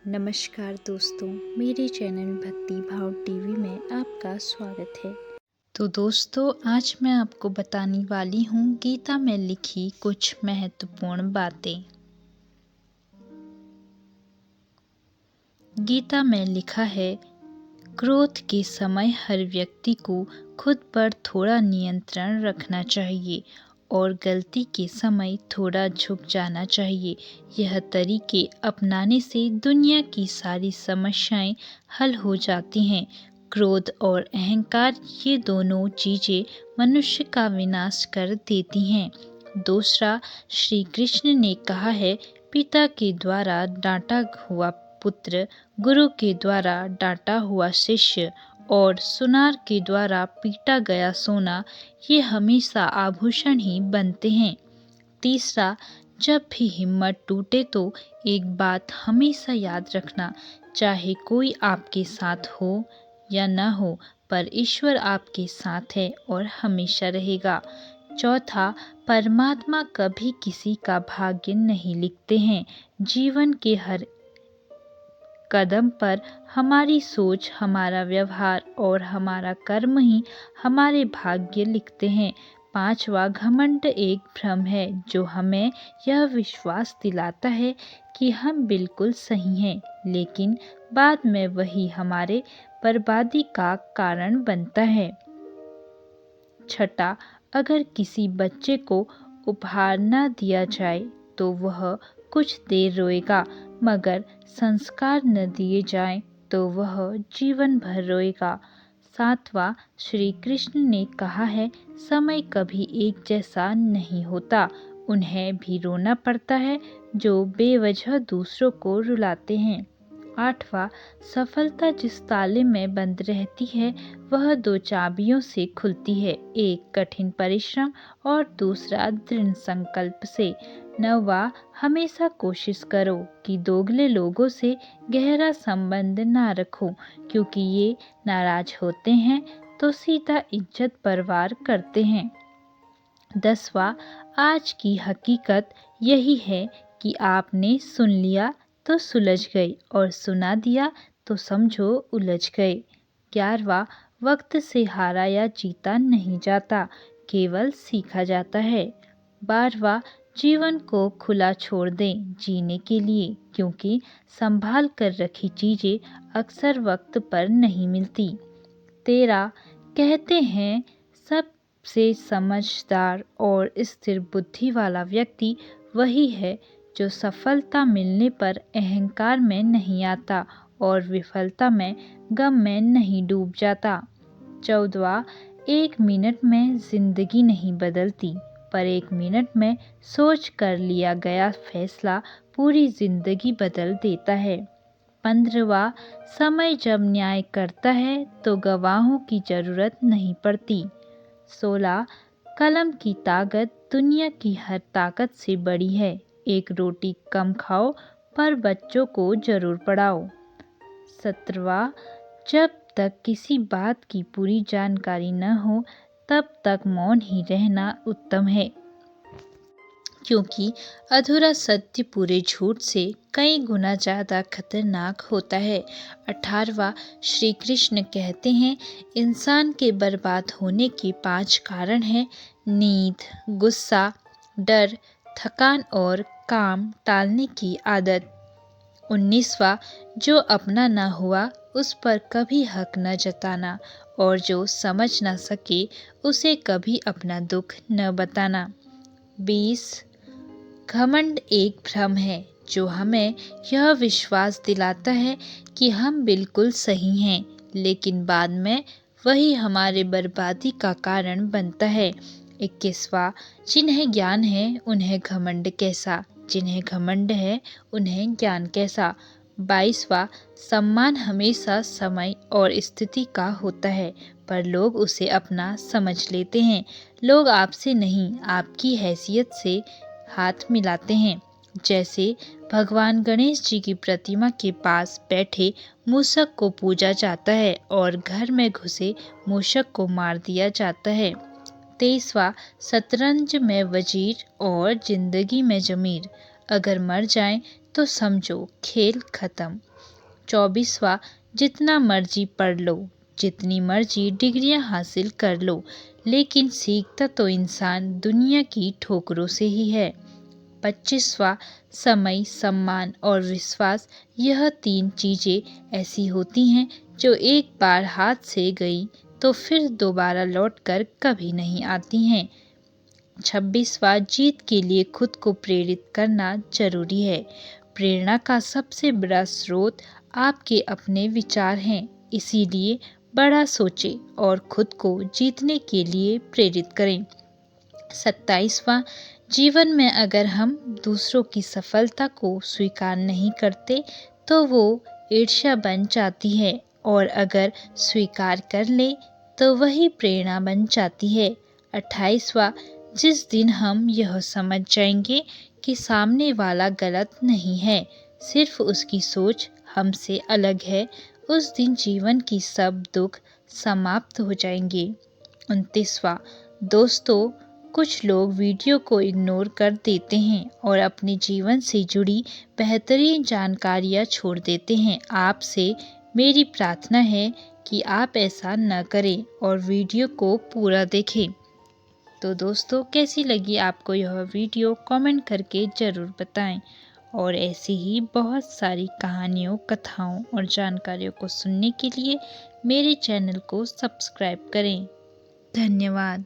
नमस्कार दोस्तों, मेरे चैनल भक्ति भाव टीवी में आपका स्वागत है। तो दोस्तों, आज मैं आपको बताने वाली हूँ गीता में लिखी कुछ महत्वपूर्ण बातें। गीता में लिखा है, क्रोध के समय हर व्यक्ति को खुद पर थोड़ा नियंत्रण रखना चाहिए और गलती के समय थोड़ा झुक जाना चाहिए। यह तरीके अपनाने से दुनिया की सारी समस्याएं हल हो जाती हैं। क्रोध और अहंकार, ये दोनों चीज़ें मनुष्य का विनाश कर देती हैं। दूसरा, श्री कृष्ण ने कहा है, पिता के द्वारा डांटा हुआ पुत्र, गुरु के द्वारा डांटा हुआ शिष्य और सुनार के द्वारा पीटा गया सोना, ये हमेशा आभूषण ही बनते हैं। तीसरा, जब भी हिम्मत टूटे तो एक बात हमेशा याद रखना, चाहे कोई आपके साथ हो या न हो, पर ईश्वर आपके साथ है और हमेशा रहेगा। चौथा, परमात्मा कभी किसी का भाग्य नहीं लिखते हैं। जीवन के हर कदम पर हमारी सोच, हमारा व्यवहार और हमारा कर्म ही हमारे भाग्य लिखते हैं। पांचवा, घमंड एक भ्रम है जो हमें यह विश्वास दिलाता है कि हम बिल्कुल सही हैं, लेकिन बाद में वही हमारे बर्बादी का कारण बनता है। छठा, अगर किसी बच्चे को उपहार न दिया जाए तो वह कुछ देर रोएगा, मगर संस्कार न दिए जाएं तो वह जीवन भर रोएगा। सातवां, श्री कृष्ण ने कहा है, समय कभी एक जैसा नहीं होता। उन्हें भी रोना पड़ता है जो बेवजह दूसरों को रुलाते हैं। आठवां, सफलता जिस ताले में बंद रहती है वह दो चाबियों से खुलती है, एक कठिन परिश्रम और दूसरा दृढ़ संकल्प से। नौवां, हमेशा कोशिश करो कि दोगले लोगों से गहरा संबंध ना रखो, क्योंकि ये नाराज होते हैं तो सीधा इज्जत परवार करते हैं। 10वां, आज की हकीकत यही है कि आपने सुन लिया तो सुलझ गई और सुना दिया तो समझो उलझ गए। 11वां, वक्त से हारा या जीता नहीं जाता, केवल सीखा जाता है। 12वां, जीवन को खुला छोड़ दें जीने के लिए, क्योंकि संभाल कर रखी चीज़ें अक्सर वक्त पर नहीं मिलती। 13, कहते हैं सबसे समझदार और स्थिर बुद्धि वाला व्यक्ति वही है जो सफलता मिलने पर अहंकार में नहीं आता और विफलता में गम में नहीं डूब जाता। 14वां, एक मिनट में जिंदगी नहीं बदलती, पर एक मिनट में सोच कर लिया गया फैसला पूरी जिंदगी बदल देता है। 15वां, समय जब न्याय करता है तो गवाहों की जरूरत नहीं पड़ती। 16, कलम की ताकत दुनिया की हर ताकत से बड़ी है। एक रोटी कम खाओ पर बच्चों को जरूर पढ़ाओ। 17वां, जब तक किसी बात की पूरी जानकारी न हो तब तक मौन ही रहना उत्तम है, क्योंकि अधूरा सत्य पूरे झूठ से कई गुना ज़्यादा खतरनाक होता है। 18वां, श्री कृष्ण कहते हैं, इंसान के बर्बाद होने के 5 कारण हैं: नींद, गुस्सा, डर, थकान और काम टालने की आदत। 19वां, जो अपना ना हुआ उस पर कभी हक न जताना और जो समझ न सके उसे कभी अपना दुख न बताना। 20, घमंड एक भ्रम है जो हमें यह विश्वास दिलाता है कि हम बिल्कुल सही हैं, लेकिन बाद में वही हमारे बर्बादी का कारण बनता है। 21वां, जिन्हें ज्ञान है उन्हें घमंड कैसा, जिन्हें घमंड है उन्हें ज्ञान कैसा। 22वां, सम्मान हमेशा समय और स्थिति का होता है, पर लोग उसे अपना समझ लेते हैं। लोग आपसे नहीं, आपकी हैसियत से हाथ मिलाते हैं। जैसे भगवान गणेश जी की प्रतिमा के पास बैठे मूषक को पूजा जाता है और घर में घुसे मूषक को मार दिया जाता है। 23वां, शतरंज में वजीर और जिंदगी में जमीर, अगर मर जाएं तो समझो खेल खत्म। 24वां, जितना मर्जी पढ़ लो, जितनी मर्जी डिग्रियां हासिल कर लो, लेकिन सीखता तो इंसान दुनिया की ठोकरों से ही है। 25वां, समय, सम्मान और विश्वास, यह 3 चीजें ऐसी होती हैं जो एक बार हाथ से गई तो फिर दोबारा लौटकर कभी नहीं आती हैं। 26वां, जीत के लिए खुद को प्रेरित करना जरूरी है। प्रेरणा का सबसे बड़ा स्रोत आपके अपने विचार हैं, इसीलिए बड़ा सोचें और खुद को जीतने के लिए प्रेरित करें। 27वां, जीवन में अगर हम दूसरों की सफलता को स्वीकार नहीं करते तो वो ईर्ष्या बन जाती है, और अगर स्वीकार कर ले तो वही प्रेरणा बन जाती है। 28वां, जिस दिन हम यह समझ जाएंगे कि सामने वाला गलत नहीं है, सिर्फ उसकी सोच हमसे अलग है, उस दिन जीवन की सब दुख समाप्त हो जाएंगे। 29वां, दोस्तों, कुछ लोग वीडियो को इग्नोर कर देते हैं और अपने जीवन से जुड़ी बेहतरीन जानकारियां छोड़ देते हैं। आपसे मेरी प्रार्थना है कि आप ऐसा न करें और वीडियो को पूरा देखें। तो दोस्तों, कैसी लगी आपको यह वीडियो, कमेंट करके ज़रूर बताएं, और ऐसी ही बहुत सारी कहानियों, कथाओं और जानकारियों को सुनने के लिए मेरे चैनल को सब्सक्राइब करें। धन्यवाद।